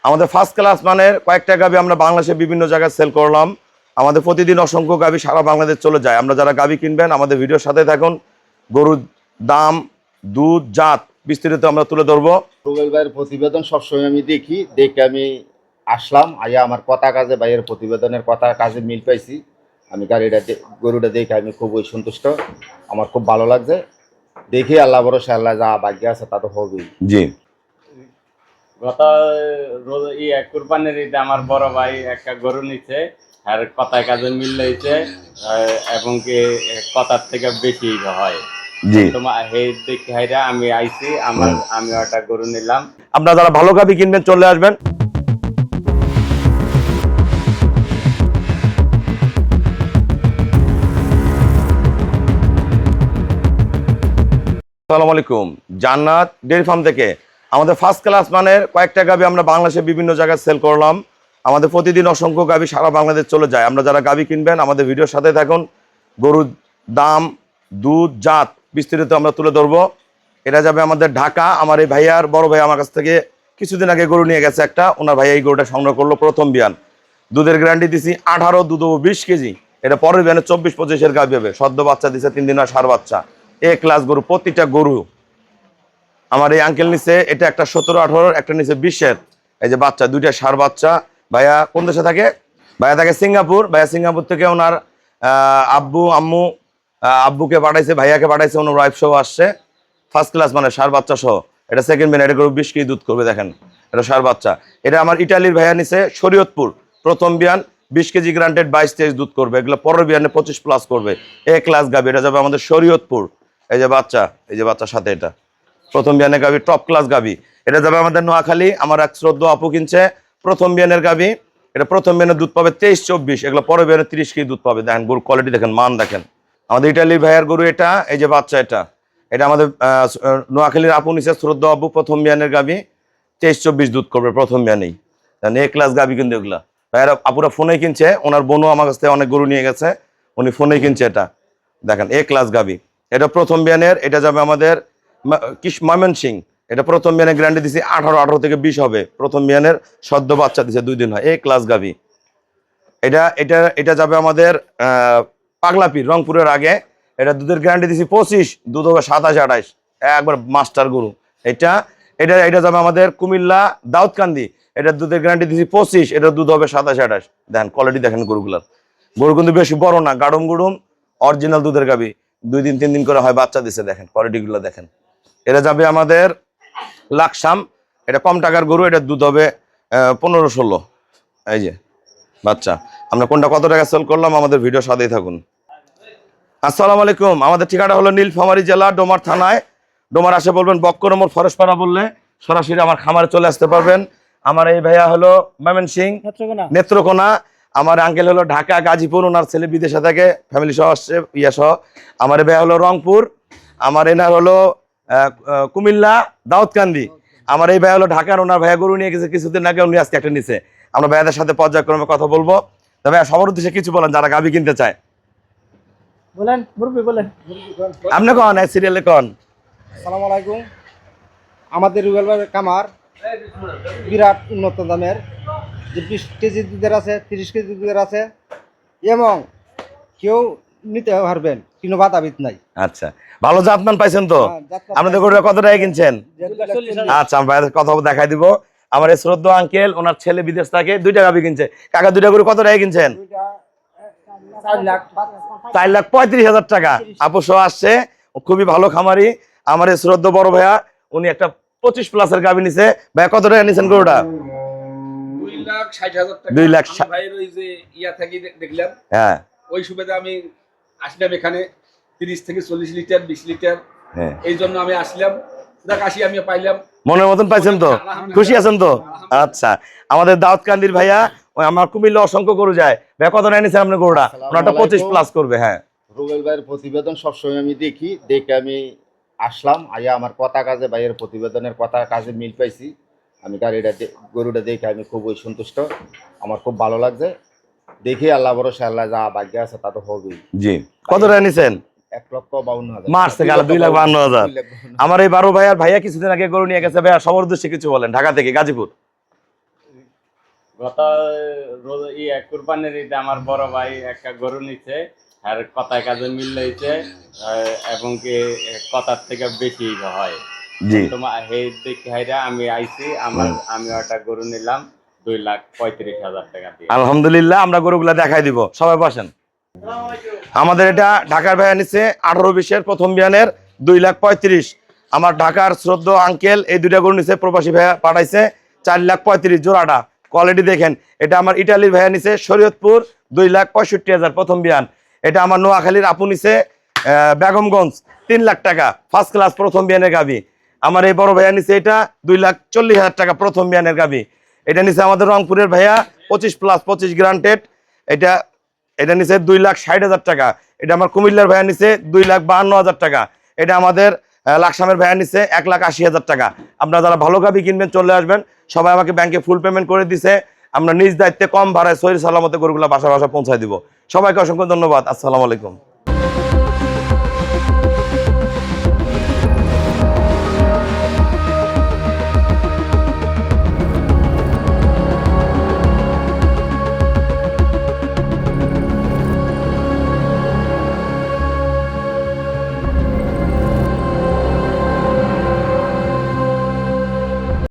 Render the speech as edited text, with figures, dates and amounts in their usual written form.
আমাদের first class মানের কয়েকটা গাভী আমরা বাংলাদেশে বিভিন্ন জায়গায় সেল করলাম। আমাদের প্রতিদিন অসংখ্য গাভী সারা বাংলাদেশ চলে যায়। আমরা যারা গাভী কিনবেন আমাদের ভিডিওর সাথে থাকুন। গরুর দাম, দুধ, জাত বিস্তারিত আমরা তুলে ধরবো। রুবেল ভাইয়ের প্রতিবেদন সবসময় আমি দেখে আমি আসলাম। আয়া আমার কথা কাজে ভাইয়ের প্রতিবেদনের কথা কাজে মিল পাইছি। আমি গরুটা দেখে আমি খুবই সন্তুষ্ট, আমার খুব ভালো লাগছে। দেখি আল্লাহ ভরসা, আল্লাহ যা ভাগ্য আছে তা তো হবেই। জি, গত কুরবানির ঈদে আমার বড় ভাই একটা গরু নিচ্ছে, আর কথায় কাজে মিল হয়েছে এবং কি কথার থেকে বেশি হয়। জি, তোমার এই দেখে হাইরা আমি আইছি, আমি একটা গরু নিলাম। আপনারা যারা ভালো গাভী কিনবেন চলে আসবেন। আসসালামু আলাইকুম। জান্নাত ডেয়ারি ফার্ম থেকে আমাদের ফার্স্ট ক্লাস মানের কয়েকটা গাভী আমরা বাংলাদেশে বিভিন্ন জায়গায় সেল করলাম। আমাদের প্রতিদিন অসংখ্য গাভী সারা বাংলাদেশ চলে যায়। আমরা যারা গাভী কিনবেন আমাদের ভিডিওর সাথে থাকুন। গরুর দাম, দুধ, জাত বিস্তারিত আমরা তুলে ধরবো। এটা যাবে আমাদের ঢাকা। আমার এই ভাইয়ার বড় ভাই আমার কাছ থেকে কিছুদিন আগে গরু নিয়ে গেছে একটা। ওনার ভাইয়া এই গরুটা সংগ্রহ করলো প্রথম বিয়ান। দুধের গ্যারান্টি দিছি 18, দুধ 20 কেজি। এটা পরের বিয়ানে 24-25-এর গাভী হবে। সদ্য বাচ্চা দিছে 3 দিন আর ষাঁড় বাচ্চা। এ ক্লাস গরু। প্রতিটা গরু আমার এই আঙ্কেল নিচে, এটা একটা 17-18, একটা নিচে 20-এর। এই যে বাচ্চা দুইটা ষাঁড় বাচ্চা। ভাইয়া কোন দেশে থাকে? ভাইয়া থাকে সিঙ্গাপুর। ভাইয়া সিঙ্গাপুর থেকে ওনার আব্বু আম্মু, আব্বুকে পাঠাইছে, ভাইয়াকে পাঠাইছে, ওনার ওয়াইফ সহ আসছে। ফার্স্ট ক্লাস মানে ষাঁড় বাচ্চা সহ। এটা সেকেন্ড বিয়ান। এটা গরু 20 কেজি দুধ করবে। দেখেন এটা ষাঁড় বাচ্চা। এটা আমার ইটালির ভাইয়া নিচে শরীয়তপুর। প্রথম বিয়ান 20 কেজি গ্রান্টেড, 22-23 দুধ করবে। এগুলো পরের বিয়ানে 25+ করবে। এ ক্লাস গাভী। এটা যাবে আমাদের শরীয়তপুর। এই যে বাচ্চা, এই যে বাচ্চার সাথে এটা প্রথম বিয়ানের গাভী, টপ ক্লাস গাভী। এটা যাবে আমাদের নোয়াখালী। আমার এক শ্রদ্ধা আপু কিনছে প্রথম বিয়ানের গাভী। এটা প্রথম বিয়ানের দুধ পাবে 23-24। এগুলো পরের বিয়ানে 30 কেজি দুধ পাবে। দেখেন গরুর কোয়ালিটি দেখেন, মান দেখেন। আমাদের ইটালির ভাইয়ার গরু এটা। এই যে বাচ্চা এটা, এটা আমাদের নোয়াখালীর আপু নিচে শ্রদ্ধা আপু প্রথম বিয়ানের গাভী। 23-24 দুধ করবে প্রথম বিয়ানেই। এ ক্লাস গাভী কিন্তু এগুলা ভাইয়ারা আপুরা ফোনে কিনছে। ওনার বোনও আমার কাছ থেকে অনেক গরু নিয়ে গেছে, উনি ফোনে কিনছে। এটা দেখেন এ ক্লাস গাভী। এটা প্রথম বিয়ানের। এটা যাবে আমাদের ময়মনসিং। এটা প্রথম বিয়ানের গ্যারান্টি দিছি 18 থেকে 20 হবে। প্রথম বিয়ানের সদ্য বাচ্চা দিছে 2 দিন হয়। এ ক্লাস গাভী। এটা এটা এটা যাবে আমাদের পাগলাপির, রংপুরের আগে। এটা দুধের গ্যারান্টি দিছি 25, দুধ হবে 27-28। একবার মাস্টার গরু এটা। এটা এটা যাবে আমাদের কুমিল্লা দাউদকান্দি। এটা দুধের গ্যারান্টি দিছি 25, এটা দুধ হবে 27-28। দেখেন কোয়ালিটি দেখেন গরুগুলার। গরু কিন্তু বেশি বড় না, গাড়ুম গুড়ুম অরিজিনাল দুধের গাভী। 2 দিন 3 দিন করে হয় বাচ্চা দিছে। দেখেন কোয়ালিটিগুলো দেখেন। এটা যাবে আমাদের লাকসাম। এটা কম টাকার গরু। এটা দুধ হবে 15-16। এই যে বাচ্চা। আমরা কোনটা কত টাকা সেল করলাম আমাদের ভিডিও সাথেই থাকুন। আসসালামু আলাইকুম। আমাদের ঠিকানা হলো নীলফামারী জেলা, ডোমার থানায়। ডোমার আসে বলবেন বক্করমোড় ফরেশপাড়া বললে সরাসরি আমার খামারে চলে আসতে পারবেন। আমার এই ভাইয়া হলো ময়মনসিং, নেত্রকোনা। আমার আঙ্কেল হলো ঢাকা, গাজীপুর। ওনার ছেলে বিদেশে থাকে, ফ্যামিলি সহ আসছে, ইয়া সহ। আমার এই ভাইয়া হলো রংপুর। আমার এনার হলো কুমিল্লা দাউদকান্দি। আমার এই ভাইয়া হলো ঢাকার। ওনার ভাইয়া গরু নিয়ে গেছে কিছুদিন আগে, উনি আজকে একটা নিছে। আমরা ভাইয়াদের সাথে পর্যায়ক্রমে কথা বলবো। তবে সবার উদ্দেশ্যে কিছু বলেন যারা গাভী কিনতে চায়। বলেন মুরব্বি বলেন। আপনি কন সিরিয়ালে কন। আসসালামু আলাইকুম। আমাদের রুবেল ভাইয়ের কামার বিরাট উন্নত দামের, যে 20 কেজি দুধের আছে, 30 কেজি দুধের আছে, এবং কেউ নিতে পারবেন, কোনো বাধাবিদ নাই। আচ্ছা, ভালো জাতমান পাইছেন তো? আপনাদের গরুটা কত টাকা কিনছেন? আচ্ছা, আমি ভাইয়াদের কথা দেখাই দিব। আমার এই শ্রদ্ধা আঙ্কেল, ওনার ছেলে বিদেশ থাকে, 2টা গাভী কিনছে। কাকা 2টা গরু কত টাকা কিনছেন? 4,35,000 টাকা। আপু সহ আসছে, খুবই ভালো খামারি। আমার এই শ্রদ্ধা বড় ভাইয়া, উনি একটা 25+ গাভী নিছে। ভাইয়া কত টাকা নিছেন গরুটা? 2,60,000 টাকা। 2,60,000। আমি ভাইয়ের ওই যে ইয়া থাকি দেখলাম, হ্যাঁ, ওই সুবিধা আমি আসলাম এখানে 30 থেকে 40 লিটার 20 লিটার, হ্যাঁ, এই জন্য আমি আসলাম। দেখ আসি আমি পাইলাম, মনের মতন পাইছেন তো? খুশি আছেন তো? আচ্ছা, আমাদের দাউদকান্দির ভাইয়া, ওই আমার কুমিল্লা অসংখ্য গরু যায়। ভাইয়া কত টাকা নিছেন আপনার গরুটা? ওনারটা 25+ করবে। হ্যাঁ, রুবেল ভাইয়ের প্রতিবেদন সবসময় আমি দেখে আমি আসলাম। আয়া আমার কথা কাজে ভাইয়ের প্রতিবেদনের কথা কাজে মিল পাইছি। আমি গরুটা দেখে আমি খুবই সন্তুষ্ট, আমার খুব ভালো লাগছে। দেখি আল্লাহ ভরসা, আল্লাহ যা ভাগ্য আছে তা তো হবেই। জি। কত টাকা নিছেন? 1,52,000। মারছে গেল 2,52,000। আমার এই 12 ভাইয়ার ভাইয়া কিছুদিন আগে গরু নিয়ে গেছে। ভাইয়া সবার উদ্দেশ্যে কিছু বলেন, ঢাকা থেকে গাজীপুর। গত কুরবানির ঈদে আমার বড় ভাই একটা গরু নিচ্ছে, আর কথায় কাজে মিল হয়েছে, এবং কি কথার থেকে বেশি হয়। জি তোমার এই দেখি হাইরা আমি আইছি, আমি একটা গরু নিলাম 2,35,000 টাকা দিয়ে। আলহামদুলিল্লাহ, আমরা গরুগুলা দেখাই দিব, সবাই বসেন। আমাদের এটা ঢাকার ভাইয়া নিচ্ছে 18-20-এর প্রথম বিয়ানের 2,35,000। আমার ঢাকার শ্রদ্ধ আঙ্কেল এই দুইটা গরু নিচ্ছে, প্রবাসী ভাইয়া পাঠাইছে 4,35,000 জোড়াটা। কোয়ালিটি দেখেন। এটা আমার ইটালির ভাইয়া নিচ্ছে শরীয়তপুর 2,65,000 প্রথম বিয়ান। এটা আমার নোয়াখালীর আপু নিচ্ছে বেগমগঞ্জ 3 লাখ টাকা, ফার্স্ট ক্লাস প্রথম বিয়ানের গাবি। আমার এই বড় ভাইয়া নিচ্ছে এটা 2,40,000 টাকা প্রথম বিয়ানের গাবি। এটা নিচ্ছে আমাদের রংপুরের ভাইয়া 25+25 গ্রান্টেড। এটা নিচে 2,60,000 টাকা। এটা আমার কুমিল্লার ভাইয়া নিচে 2,52,000 টাকা। এটা আমাদের লাকসামের ভাইয়া নিচে 1,80,000 টাকা। আপনারা যারা ভালো গাবি কিনবেন চলে আসবেন। সবাই আমাকে ব্যাংকে ফুল পেমেন্ট করে দিছে। আমরা নিজ দায়িত্বে কম ভাড়ায় সহি সালামতে গরুগুলা বাসা পৌঁছায় দিব। সবাইকে অসংখ্য ধন্যবাদ। আসসালামু আলাইকুম।